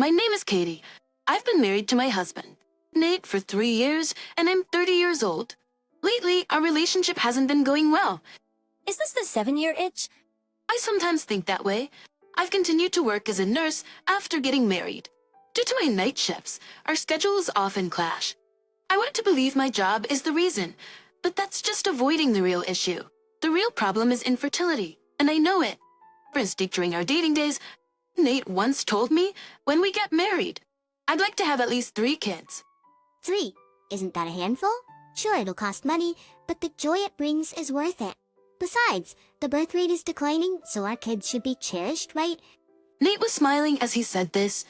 My name is Katie. I've been married to my husband, Nate, for 3 years, and I'm 30 years old. Lately, our relationship hasn't been going well. Is this the 7-year itch? I sometimes think that way. I've continued to work as a nurse after getting married. Due to my night shifts, our schedules often clash. I want to believe my job is the reason, but that's just avoiding the real issue. The real problem is infertility, and I know it. For instance, during our dating days, Nate once told me, when we get married, I'd like to have at least 3 kids. 3. Isn't that a handful? Sure, it'll cost money, but the joy it brings is worth it. Besides, the birth rate is declining, so our kids should be cherished, right? Nate was smiling as he said this.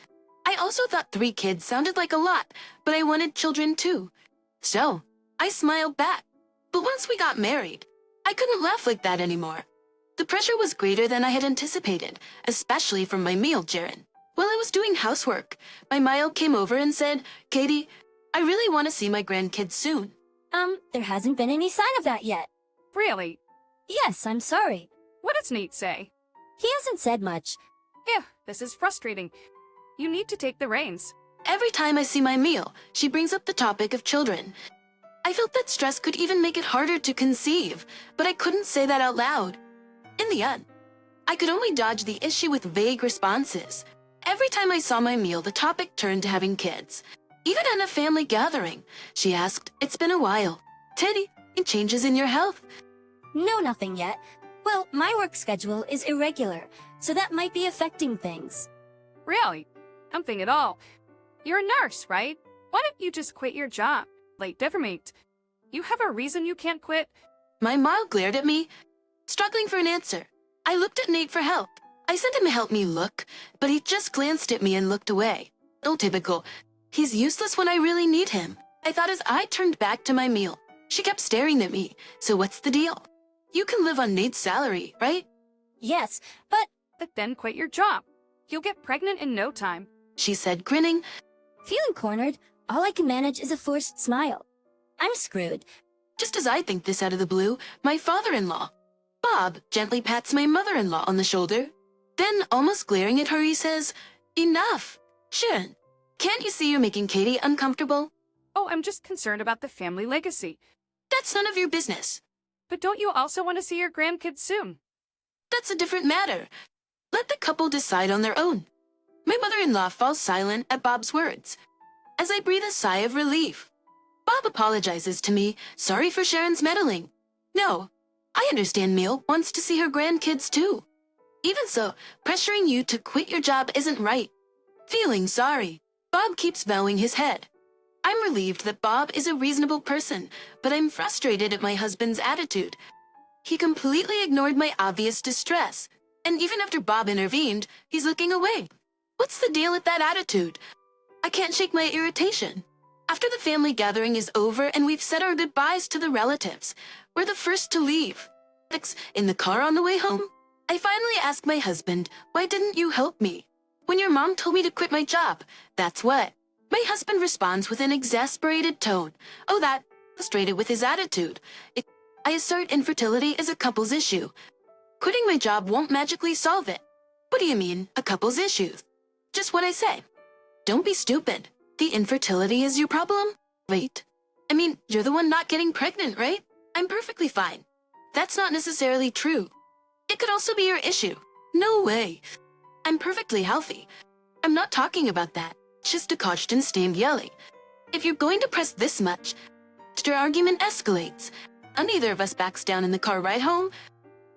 I also thought 3 kids sounded like a lot, but I wanted children too. So, I smiled back. But once we got married, I couldn't laugh like that anymore. The pressure was greater than I had anticipated, especially from my meal Jaren. While I was doing housework, my Mile came over and said, Katie, I really want to see my grandkids soon. There hasn't been any sign of that yet. Really? Yes, I'm sorry. What does Nate say? He hasn't said much. Yeah, this is frustrating. You need to take the reins. Every time I see my meal, she brings up the topic of children. I felt that stress could even make it harder to conceive, but I couldn't say that out loud. In the end, I could only dodge the issue with vague responses. Every time I saw my meal, the topic turned to having kids. Even at a family gathering, she asked, it's been a while. Teddy, any changes in your health? No, nothing yet. Well, my work schedule is irregular, so that might be affecting things. Really? Nothing at all. You're a nurse, right? Why don't you just quit your job? Like Devermate. You have a reason you can't quit? My Mile glared at me, struggling for an answer. I looked at Nate for help. I sent him to help me look, but he just glanced at me and looked away. Oh, typical. He's useless when I really need him. I thought as I turned back to my meal. She kept staring at me. So what's the deal? You can live on Nate's salary, right? Yes, but Then quit your job. You'll get pregnant in no time. She said, grinning. feeling cornered, all I can manage is a forced smile. I'm screwed. Just as I think this out of the blue, my father-in-law, Bob, gently pats my mother-in-law on the shoulder. Then, almost glaring at her, he says, enough. Sharon, can't you see you're making Katie uncomfortable? Oh, I'm just concerned about the family legacy. That's none of your business. But don't you also want to see your grandkids soon? That's a different matter. Let the couple decide on their own. My mother-in-law falls silent at Bob's words. As I breathe a sigh of relief, Bob apologizes to me, sorry for Sharon's meddling. No, I understand Meal wants to see her grandkids too. Even so, pressuring you to quit your job isn't right. Feeling sorry, Bob keeps bowing his head. I'm relieved that Bob is a reasonable person, but I'm frustrated at my husband's attitude. He completely ignored my obvious distress, and even after Bob intervened, he's looking away. What's the deal with that attitude? I can't shake my irritation. After the family gathering is over and we've said our goodbyes to the relatives, we're the first to leave. In the car on the way home, I finally asked my husband, why didn't you help me? When your mom told me to quit my job, that's what. My husband responds with an exasperated tone. Oh, that, frustrated with his attitude. I assert infertility is a couple's issue. Quitting my job won't magically solve it. What do you mean, a couple's issues? Just what I say. Don't be stupid. The infertility is your problem? Wait. I mean, you're the one not getting pregnant, right? I'm perfectly fine. That's not necessarily true. It could also be your issue. No way. I'm perfectly healthy. I'm not talking about that. Caution steamed yelling. If you're going to press this much, your argument escalates, and neither of us backs down in the car ride home.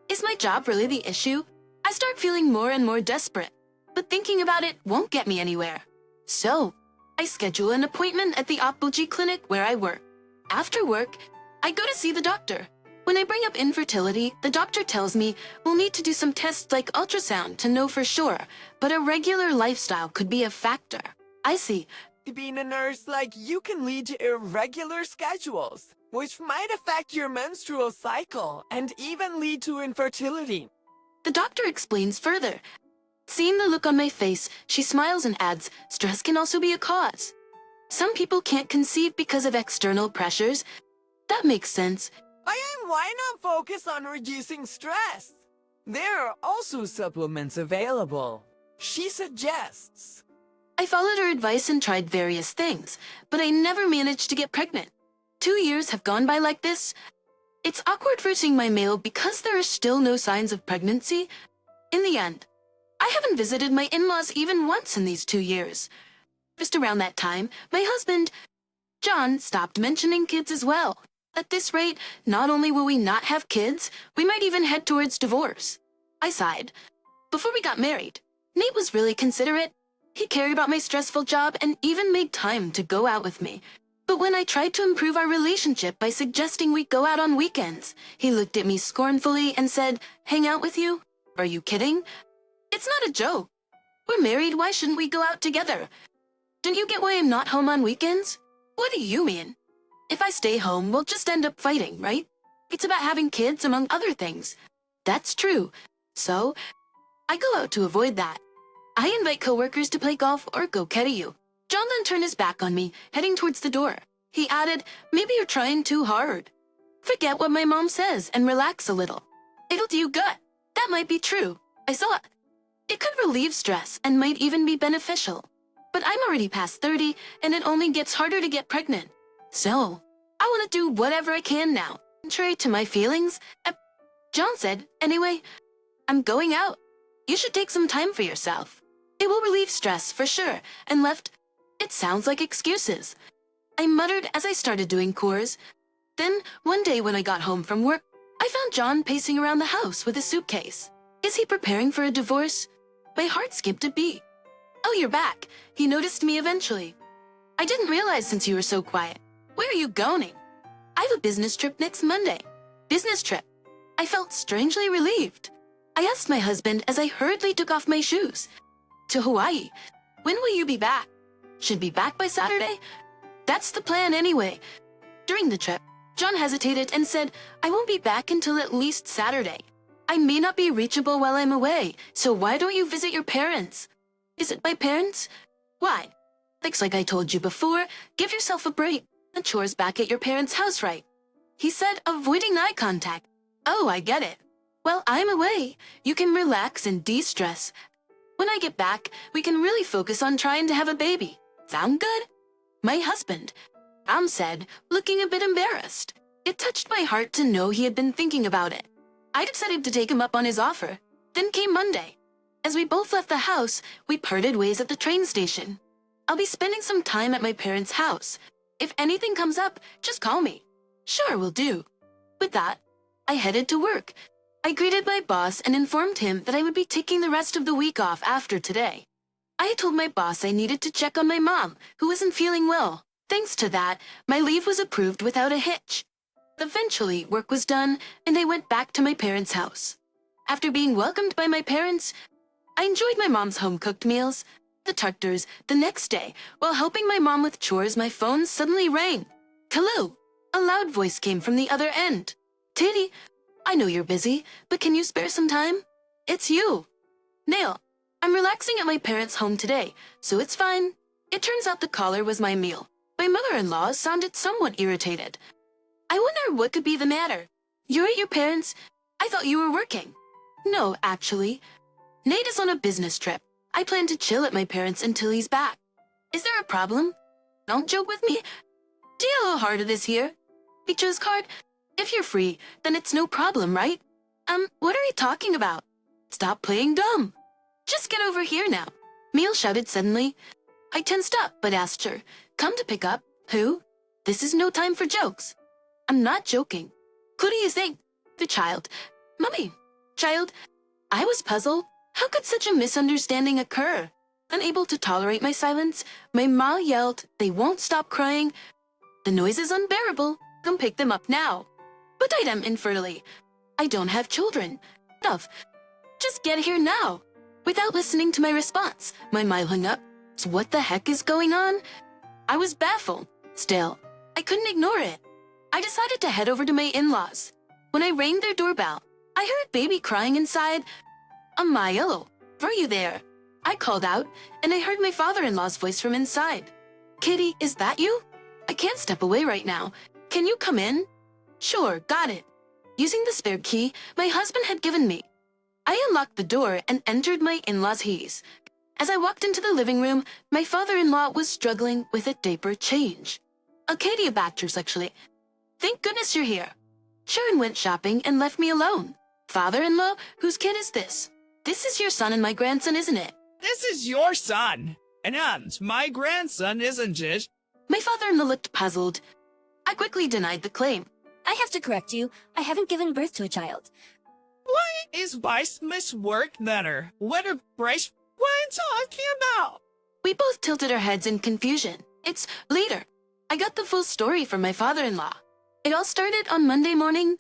Is my job really the issue? I start feeling more and more desperate, but thinking about it won't get me anywhere. So, I schedule an appointment at the ophthalmology clinic where I work. After work, I go to see the doctor. When I bring up infertility, the doctor tells me we'll need to do some tests like ultrasound to know for sure, but a regular lifestyle could be a factor. I see. Being a nurse like you can lead to irregular schedules, which might affect your menstrual cycle and even lead to infertility. The doctor explains further. Seeing the look on my face, she smiles and adds, stress can also be a cause. Some people can't conceive because of external pressures. That makes sense. Why not focus on reducing stress? There are also supplements available. She suggests. I followed her advice and tried various things, but I never managed to get pregnant. 2 years have gone by like this. It's awkward routing my mail because there are still no signs of pregnancy. In the end, I haven't visited my in-laws even once in these 2 years. Just around that time, my husband, John, stopped mentioning kids as well. At this rate, not only will we not have kids, we might even head towards divorce. I sighed. Before we got married, Nate was really considerate. He cared about my stressful job and even made time to go out with me. But when I tried to improve our relationship by suggesting we go out on weekends, he looked at me scornfully and said, "Hang out with you? Are you kidding? It's not a joke. We're married, why shouldn't we go out together? Don't you get why I'm not home on weekends? What do you mean? If I stay home, we'll just end up fighting, right? It's about having kids, among other things." That's true. So, I go out to avoid that. I invite coworkers to play golf or go karaoke. John then turned his back on me, heading towards the door. He added, "Maybe you're trying too hard. Forget what my mom says and relax a little. It'll do you good." That might be true. I saw it. It could relieve stress and might even be beneficial. But I'm already past 30 and it only gets harder to get pregnant. So, I want to do whatever I can now. Contrary to my feelings, John said, "Anyway, I'm going out. You should take some time for yourself. It will relieve stress for sure," and left. It sounds like excuses. I muttered as I started doing chores. Then, one day when I got home from work, I found John pacing around the house with a suitcase. Is he preparing for a divorce? My heart skipped a beat. "Oh, you're back." He noticed me eventually. "I didn't realize since you were so quiet. Where are you going?" "I have a business trip next Monday." "Business trip?" I felt strangely relieved. I asked my husband as I hurriedly took off my shoes. "To Hawaii. When will you be back?" "Should be back by Saturday." "That's the plan anyway." During the trip, John hesitated and said, "I won't be back until at least Saturday. I may not be reachable while I'm away, so why don't you visit your parents?" "Is it my parents? Why?" "Looks like I told you before, give yourself a break. The chores back at your parents' house, right?" He said, avoiding eye contact. "Oh, I get it. Well, I'm away. You can relax and de-stress. When I get back, we can really focus on trying to have a baby. Sound good?" "My husband," Tom said, looking a bit embarrassed. It touched my heart to know he had been thinking about it. I decided to take him up on his offer. Then came Monday. As we both left the house, we parted ways at the train station. "I'll be spending some time at my parents' house. If anything comes up, just call me." "Sure, will do." With that, I headed to work. I greeted my boss and informed him that I would be taking the rest of the week off after today. I had told my boss I needed to check on my mom, who wasn't feeling well. Thanks to that, my leave was approved without a hitch. Eventually, work was done, and I went back to my parents' house. After being welcomed by my parents, I enjoyed my mom's home-cooked meals. The Tucters, the next day, while helping my mom with chores, my phone suddenly rang. "Hello." A loud voice came from the other end. "Titty, I know you're busy, but can you spare some time?" "It's you." "Nail, I'm relaxing at my parents' home today, so it's fine." It turns out the caller was my meal. My mother-in-law sounded somewhat irritated. "I wonder what could be the matter. You're at your parents'? I thought you were working." "No, actually. Nate is on a business trip. I plan to chill at my parents' until he's back." "Is there a problem?" "Don't joke with me. DLO Harder this here. Pictures card? If you're free, then it's no problem, right?" What are you talking about?" "Stop playing dumb. Just get over here now." Meal shouted suddenly. I tensed up, but asked her, "Come to pick up? Who? This is no time for jokes." "I'm not joking. Who do you think?" "The child." "Mummy." "Child?" I was puzzled. How could such a misunderstanding occur? Unable to tolerate my silence, my ma yelled, "They won't stop crying. The noise is unbearable. Come pick them up now." "But I am infertile. I don't have children." "Enough. Just get here now." Without listening to my response, my ma hung up. So what the heck is going on? I was baffled. Still, I couldn't ignore it. I decided to head over to my in-laws. When I rang their doorbell, I heard baby crying inside. "Amayo, are you there?" I called out, and I heard my father-in-law's voice from inside. "Kitty, is that you? I can't step away right now. Can you come in?" "Sure, got it." Using the spare key my husband had given me, I unlocked the door and entered my in-laws' he's. As I walked into the living room, my father-in-law was struggling with a diaper change. Katie Bachelor's actually. Thank goodness you're here. Sharon went shopping and left me alone. Father-in-law, whose kid is this? This is your son and my grandson, isn't it? This is your son, and my grandson, isn't it? My father-in-law looked puzzled. I quickly denied the claim. I have to correct you. I haven't given birth to a child. What is Miss work letter? What are Bryce talking about? We both tilted our heads in confusion. It's later. I got the full story from my father-in-law. It all started on Monday morning.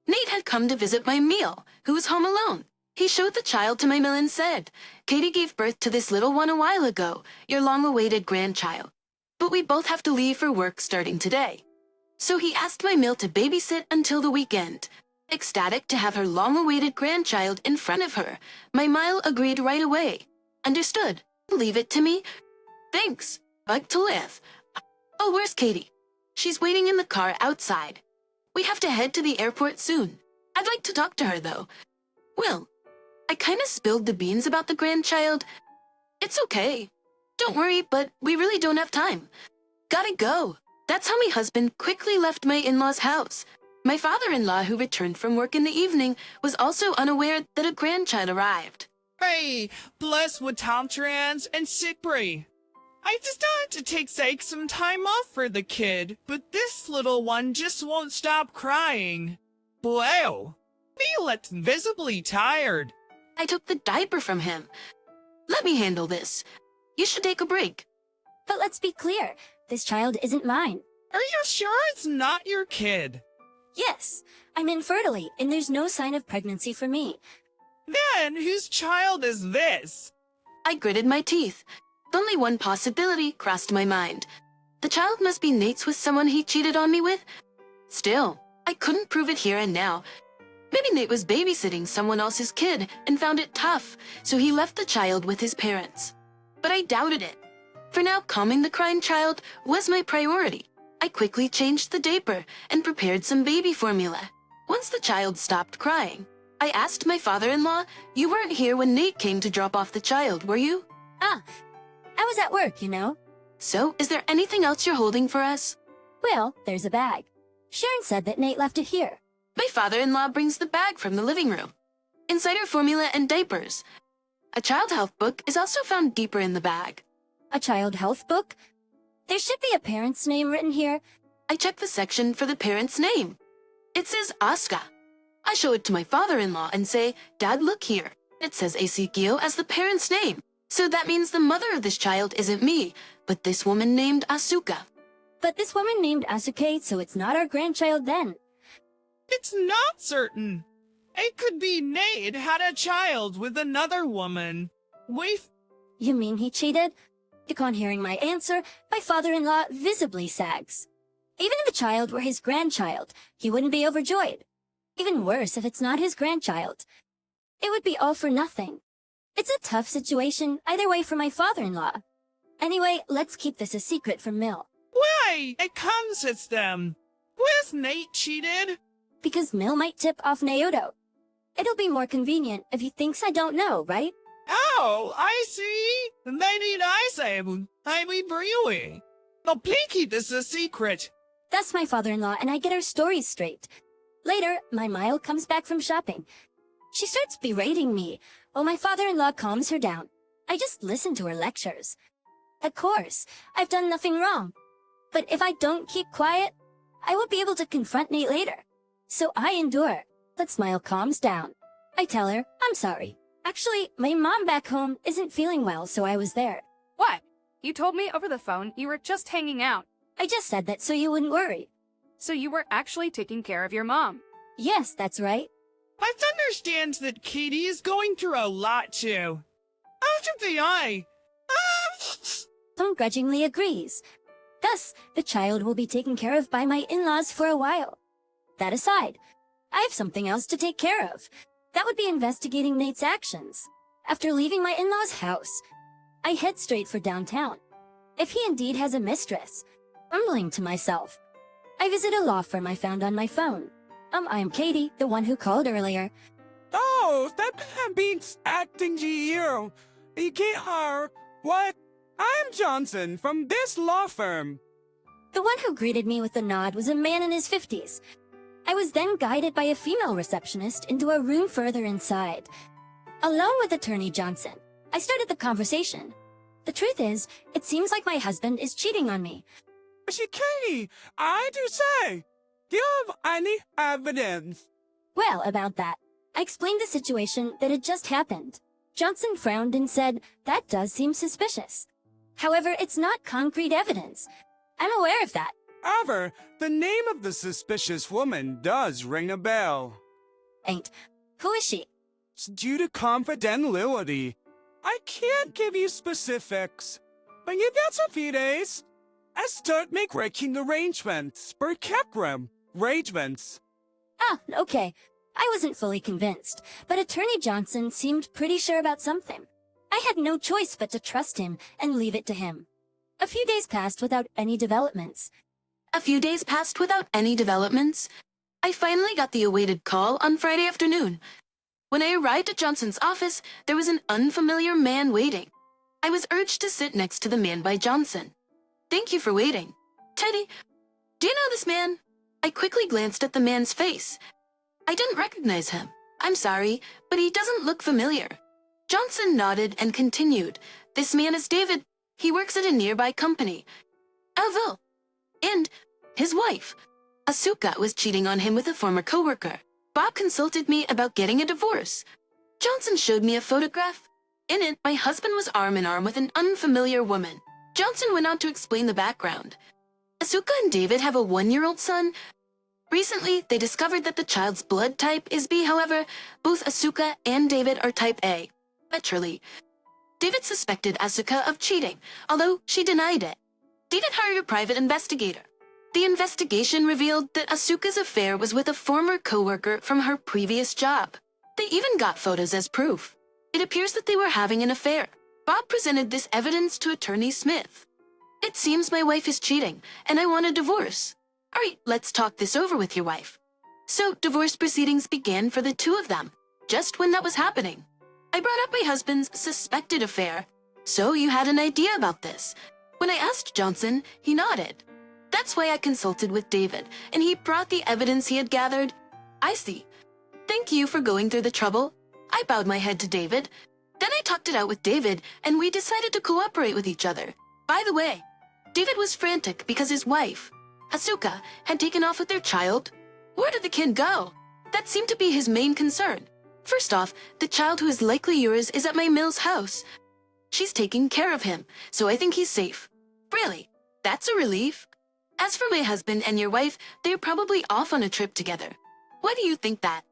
Nate had come to visit my meal, who was home alone. He showed the child to my mill and said, Katie gave birth to this little one a while ago, your long-awaited grandchild. But we both have to leave for work starting today. So he asked my mill to babysit until the weekend. Ecstatic to have her long-awaited grandchild in front of her, my Mile agreed right away. Understood. Leave it to me. Thanks. Bug to live. Oh, where's Katie? She's waiting in the car outside. We have to head to the airport soon. I'd like to talk to her, though. Will, I kinda spilled the beans about the grandchild. It's okay. Don't worry, but we really don't have time. Gotta go. That's how my husband quickly left my in-laws' house. My father-in-law, who returned from work in the evening, was also unaware that a grandchild arrived. Hey, bless with Tom Trans and Sickbury. I decided to take some time off for the kid, but this little one just won't stop crying. Wow, Violet's visibly tired. I took the diaper from him. Let me handle this. You should take a break. But let's be clear, this child isn't mine. Are you sure it's not your kid? Yes, I'm infertile, and there's no sign of pregnancy for me. Then whose child is this? I gritted my teeth. Only one possibility crossed my mind. The child must be Nate's with someone he cheated on me with. Still, I couldn't prove it here and now. Maybe Nate was babysitting someone else's kid and found it tough, so he left the child with his parents. But I doubted it. For now, calming the crying child was my priority. I quickly changed the diaper and prepared some baby formula. Once the child stopped crying, I asked my father-in-law, "You weren't here when Nate came to drop off the child, were you?" I was at work, you know. So, is there anything else you're holding for us? Well, there's a bag. Sharon said that Nate left it here. My father-in-law brings the bag from the living room. Inside are formula and diapers. A child health book is also found deeper in the bag. A child health book? There should be a parent's name written here. I check the section for the parent's name. It says Oscar. I show it to my father-in-law and say, "Dad, look here." It says Ezekiel as the parent's name. So that means the mother of this child isn't me, but this woman named Asuka. But this woman named Asuke, so it's not our grandchild then. It's not certain. It could be Nate had a child with another woman. You mean he cheated? Upon hearing my answer, my father-in-law visibly sags. Even if the child were his grandchild, he wouldn't be overjoyed. Even worse if it's not his grandchild. It would be all for nothing. It's a tough situation either way for my father-in-law. Anyway, let's keep this a secret from Mill. Why? It comes it's them. Was Nate cheated? Because Mill might tip off Naoto. It'll be more convenient if he thinks I don't know, right? Oh, I see. Then need I say I'm brewing. No, please keep this a secret. That's my father-in-law, and I get our stories straight. Later, my Mile comes back from shopping. She starts berating me, while my father-in-law calms her down. I just listen to her lectures. Of course, I've done nothing wrong. But if I don't keep quiet, I won't be able to confront Nate later. So I endure. But Smile calms down. I tell her, I'm sorry. Actually, my mom back home isn't feeling well, so I was there. What? You told me over the phone you were just hanging out. I just said that so you wouldn't worry. So you were actually taking care of your mom. Yes, that's right. I understand that Katie is going through a lot too. After the eye. Tom grudgingly agrees. Thus, the child will be taken care of by my in-laws for a while. That aside, I have something else to take care of. That would be investigating Nate's actions. After leaving my in-laws' house, I head straight for downtown. If he indeed has a mistress, mumbling to myself, I visit a law firm I found on my phone. I am Katie, the one who called earlier. Oh, that man being acting to you. You can't hire. What? I'm Johnson from this law firm. The one who greeted me with a nod was a man in his 50s. I was then guided by a female receptionist into a room further inside. Alone with Attorney Johnson, I started the conversation. The truth is, it seems like my husband is cheating on me. Katie, I do say, do you have any evidence? Well, about that, I explained the situation that had just happened. Johnson frowned and said, that does seem suspicious. However, it's not concrete evidence. I'm aware of that. However, the name of the suspicious woman does ring a bell. Ain't. Who is she? It's due to confidentiality. I can't give you specifics, but you got some few days. I start making arrangements for Kekram. Arrangements. Ah, okay. I wasn't fully convinced, but Attorney Johnson seemed pretty sure about something. I had no choice but to trust him and leave it to him. A few days passed without any developments. A few days passed without any developments. I finally got the awaited call on Friday afternoon. When I arrived at Johnson's office, there was an unfamiliar man waiting. I was urged to sit next to the man by Johnson. Thank you for waiting. Teddy, do you know this man? I quickly glanced at the man's face. I didn't recognize him. I'm sorry, but he doesn't look familiar. Johnson nodded and continued. This man is David. He works at a nearby company. Alville. And his wife. Asuka was cheating on him with a former coworker. Bob consulted me about getting a divorce. Johnson showed me a photograph. In it, my husband was arm in arm with an unfamiliar woman. Johnson went on to explain the background. Asuka and David have a 1-year-old son. Recently, they discovered that the child's blood type is B. However, both Asuka and David are type A. Naturally, David suspected Asuka of cheating, although she denied it. David hired a private investigator. The investigation revealed that Asuka's affair was with a former coworker from her previous job. They even got photos as proof. It appears that they were having an affair. Bob presented this evidence to Attorney Smith. It seems my wife is cheating, and I want a divorce. All right, let's talk this over with your wife. So divorce proceedings began for the two of them. Just when that was happening, I brought up my husband's suspected affair. So you had an idea about this. When I asked Johnson, he nodded. That's why I consulted with David, and he brought the evidence he had gathered. I see. Thank you for going through the trouble. I bowed my head to David. Then I talked it out with David, and we decided to cooperate with each other. By the way, David was frantic because his wife, Asuka, had taken off with their child. Where did the kid go? That seemed to be his main concern. First off, the child who is likely yours is at my Mill's house. She's taking care of him, so I think he's safe. Really, that's a relief. As for my husband and your wife, they're probably off on a trip together. Why do you think that?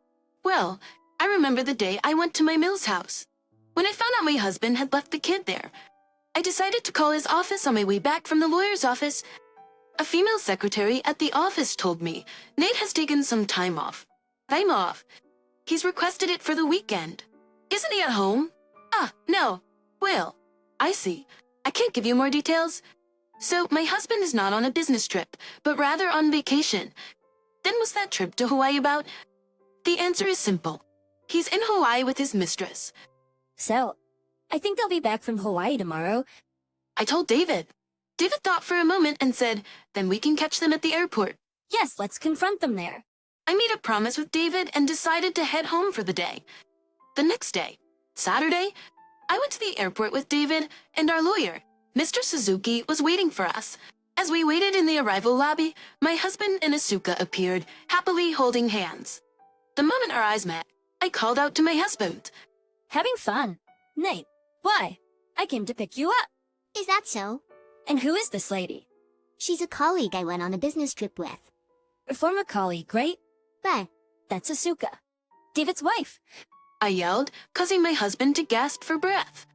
Well, I remember the day I went to my Mill's house. When I found out my husband had left the kid there, I decided to call his office on my way back from the lawyer's office. A female secretary at the office told me Nate has taken some time off. Time off. He's requested it for the weekend. Isn't he at home? Ah, no. Well, I see. I can't give you more details. So my husband is not on a business trip, but rather on vacation. Then was that trip to Hawaii about? The answer is simple. He's in Hawaii with his mistress. So, I think they'll be back from Hawaii tomorrow. I told David. David thought for a moment and said, then we can catch them at the airport. Yes, let's confront them there. I made a promise with David and decided to head home for the day. The next day, Saturday, I went to the airport with David, and our lawyer, Mr. Suzuki, was waiting for us. As we waited in the arrival lobby, my husband and Asuka appeared, happily holding hands. The moment our eyes met, I called out to my husband. Having fun. Nate, why? I came to pick you up. Is that so? And who is this lady? She's a colleague I went on a business trip with. A former colleague, right? But That's Asuka. David's wife. I yelled, causing my husband to gasp for breath.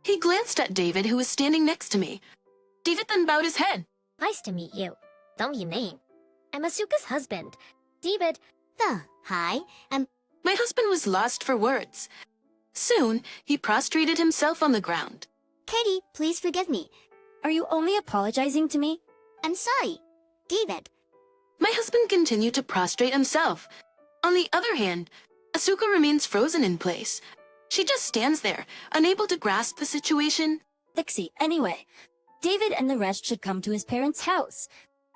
He glanced at David, who was standing next to me. David then bowed his head. Nice to meet you. Don't you name? I'm Asuka's husband. David. hi, My husband was lost for words. Soon, he prostrated himself on the ground. Katie, please forgive me. Are you only apologizing to me? I'm sorry. David. My husband continued to prostrate himself. On the other hand, Asuka remains frozen in place. She just stands there, unable to grasp the situation. Dixie, anyway. David and the rest should come to his parents' house.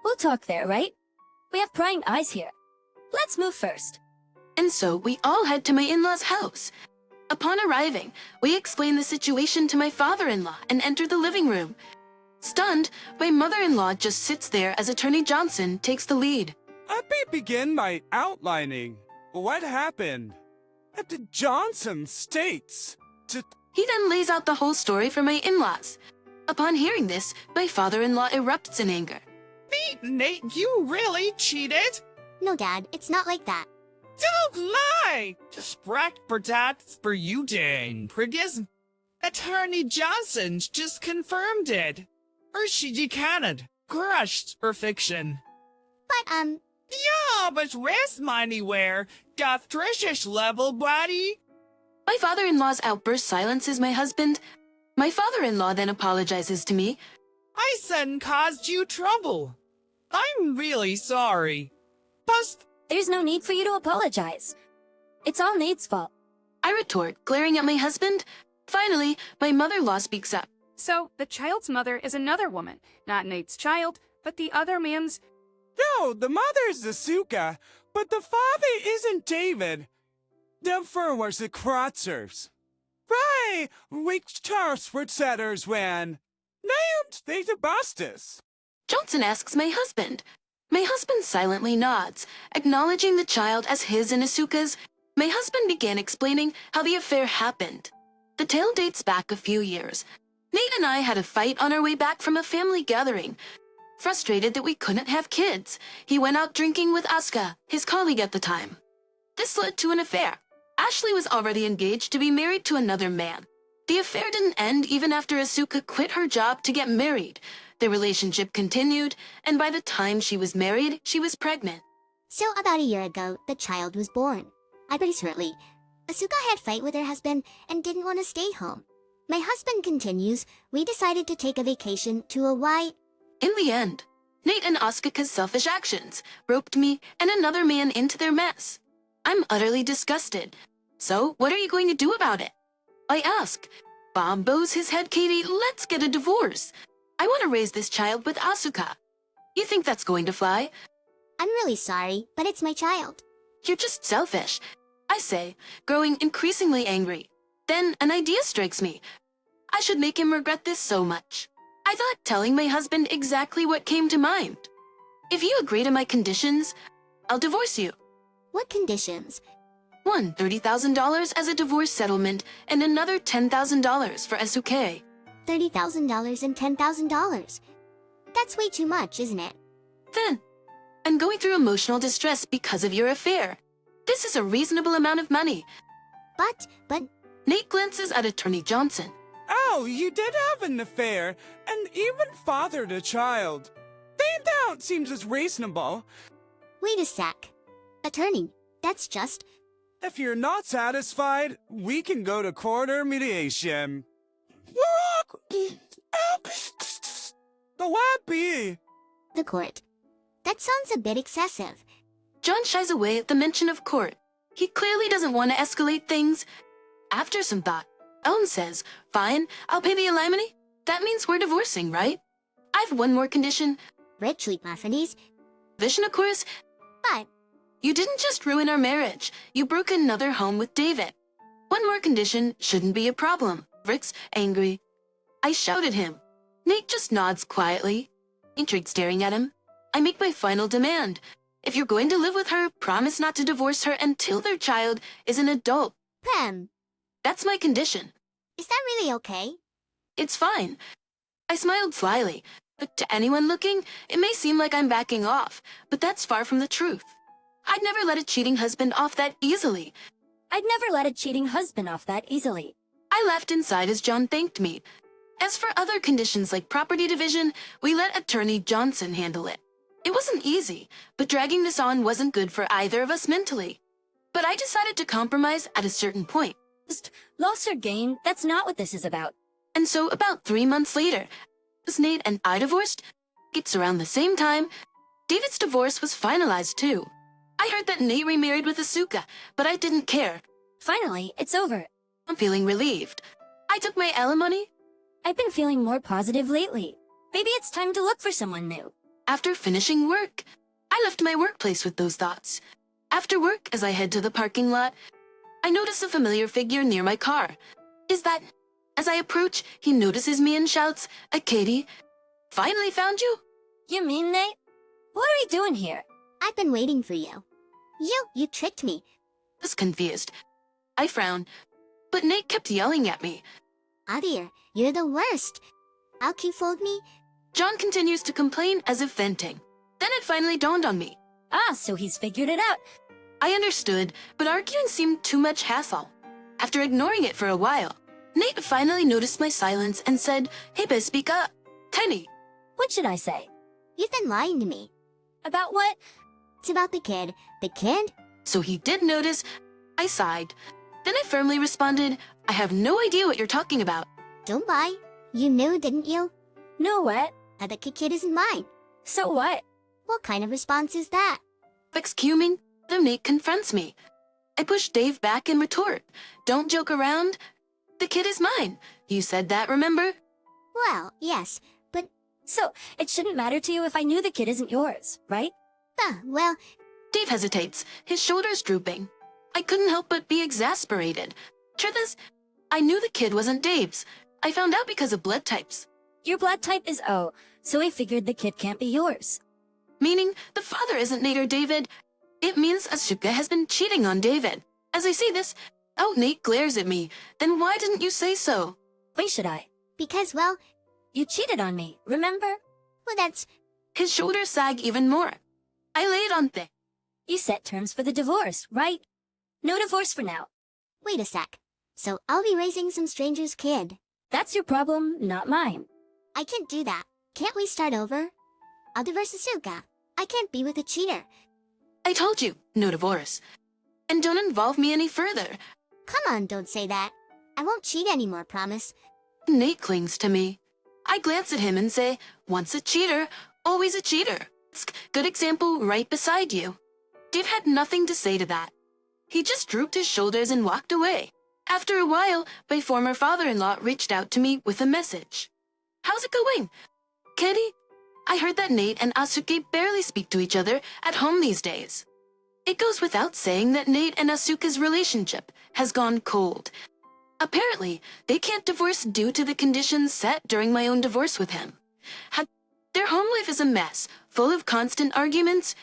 We'll talk there, right? We have prying eyes here. Let's move first. And so we all head to my in-laws' house. Upon arriving, we explain the situation to my father-in-law and enter the living room. Stunned, my mother-in-law just sits there as Attorney Johnson takes the lead. Let me begin by outlining what happened at the Johnson states. He then lays out the whole story for my in-laws. Upon hearing this, my father-in-law erupts in anger. Nate, you really cheated? No, Dad, it's not like that. Don't lie! Sprach that for you, Dan. Because Attorney Johnson's just confirmed it. Or she cannot. Crushed for fiction. But, Yeah, but rest anywhere. Got Trishish level, buddy. My father-in-law's outburst silences my husband. My father-in-law then apologizes to me. I son caused you trouble. I'm really sorry. Plus, There's no need for you to apologize. It's all Nate's fault. I retort, glaring at my husband. Finally, my mother-in-law speaks up. So, the child's mother is another woman. Not Nate's child, but the other man's. No, the mother's Asuka, but the father isn't David. The fur was the Kratzers. Right, which were setters when named they the Bustus. Johnson asks my husband. My husband silently nods, acknowledging the child as his and Asuka's. My husband began explaining how the affair happened. The tale dates back a few years. Nate and I had a fight on our way back from a family gathering. Frustrated that we couldn't have kids, he went out drinking with Asuka, his colleague at the time. This led to an affair. Ashley was already engaged to be married to another man. The affair didn't end even after Asuka quit her job to get married. Their relationship continued, and by the time she was married, she was pregnant. so about a year ago, the child was born. Pretty shortly, Asuka had a fight with her husband and didn't want to stay home. My husband continues, we decided to take a vacation to Hawaii. In the end, Nate and Asuka's selfish actions roped me and another man into their mess. I'm utterly disgusted. So, what are you going to do about it? I ask. Bob bows his head, Katie, let's get a divorce. I want to raise this child with Asuka. You think that's going to fly? I'm really sorry, but it's my child. You're just selfish, I say, growing increasingly angry. Then an idea strikes me. I should make him regret this so much. I thought telling my husband exactly what came to mind. If you agree to my conditions, I'll divorce you. What conditions? One, $30,000 as a divorce settlement, and another $10,000 for Asuke. $30,000 and $10,000. That's way too much, isn't it? Then, I'm going through emotional distress because of your affair. This is a reasonable amount of money. But, Nate glances at Attorney Johnson. Oh, you did have an affair, and even fathered a child. $10,000 seems as reasonable. wait a sec. Attorney, that's just... If you're not satisfied, we can go to court or mediation. The what be? the court. That sounds a bit excessive. John shies away at the mention of court. He clearly doesn't want to escalate things. After some thought, Ellen says, fine, I'll pay the alimony. That means we're divorcing, right? I've one more condition. Red treat muffinies. Vision, of course. But, You didn't just ruin our marriage. You broke another home with David. One more condition shouldn't be a problem. Rick's angry. I shout at him. Nate just nods quietly, intrigued staring at him. I make my final demand. If you're going to live with her, promise not to divorce her until their child is an adult. Pam, That's my condition. is that really okay? It's fine. I smiled slyly. But to anyone looking, it may seem like I'm backing off, but that's far from the truth. I'd never let a cheating husband off that easily. I'd never let a cheating husband off that easily. I laughed inside as John thanked me. As for other conditions like property division, we let Attorney Johnson handle it. It wasn't easy, but dragging this on wasn't good for either of us mentally. But I decided to compromise at a certain point. Just loss or gain, that's not what this is about. And so about 3 months later, as Nate and I divorced, it's around the same time, David's divorce was finalized too. I heard that Nate remarried with Asuka, but I didn't care. Finally, it's over. I'm feeling relieved. I took my alimony. I've been feeling more positive lately. Maybe it's time to look for someone new. After finishing work, I left my workplace with those thoughts. After work, as I head to the parking lot, I notice a familiar figure near my car. Is that... As I approach, he notices me and shouts, Katie, finally found you? You mean, Nate? What are you doing here? I've been waiting for you. You tricked me. I was confused. I frowned, but Nate kept yelling at me. Adir, you're the worst. How you fooled me? John continues to complain as if venting. Then it finally dawned on me. Ah, so he's figured it out. I understood, but arguing seemed too much hassle. After ignoring it for a while, Nate finally noticed my silence and said, Hey, Biz, speak up. Tiny. What should I say? You've been lying to me. About what? It's about the kid. The kid? So he did notice. I sighed. Then I firmly responded, I have no idea what you're talking about. Don't lie. You knew, didn't you? No what? That the kid isn't mine. So what? What kind of response is that? Excusing, then Nate confronts me. I push Dave back and retort, Don't joke around. The kid is mine. You said that, remember? Well, yes, but, So, it shouldn't matter to you if I knew the kid isn't yours, right? well, Dave hesitates, his shoulders drooping. I couldn't help but be exasperated. Truth is, I knew the kid wasn't Dave's. I found out because of blood types. Your blood type is O, so I figured the kid can't be yours. Meaning, the father isn't Nate or David. It means Asuka has been cheating on David. As I say this, Nate glares at me. Then why didn't you say so? Why should I? because, well, You cheated on me, remember? that's... His shoulders sag even more. I laid on thick. You set terms for the divorce, right? No divorce for now. Wait a sec. So I'll be raising some stranger's kid. That's your problem, not mine. I can't do that. Can't we start over? I'll divorce Asuka. I can't be with a cheater. I told you, no divorce. And don't involve me any further. Come on, don't say that. I won't cheat anymore, promise. Nate clings to me. I glance at him and say, once a cheater, always a cheater. Good example right beside you. Dave had nothing to say to that. He just drooped his shoulders and walked away. After a while, my former father-in-law reached out to me with a message. How's it going? Kitty, I heard that Nate and Asuke barely speak to each other at home these days. It goes without saying that Nate and Asuka's relationship has gone cold. Apparently, they can't divorce due to the conditions set during my own divorce with him. Their home life is a mess, full of constant arguments.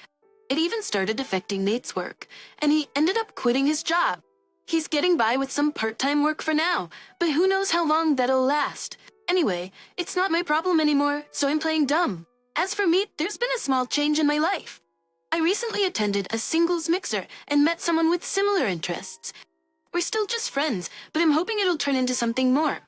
It even started affecting Nate's work, and he ended up quitting his job. He's getting by with some part-time work for now, but who knows how long that'll last. Anyway, it's not my problem anymore, so I'm playing dumb. As for me, there's been a small change in my life. I recently attended a singles mixer and met someone with similar interests. We're still just friends, but I'm hoping it'll turn into something more.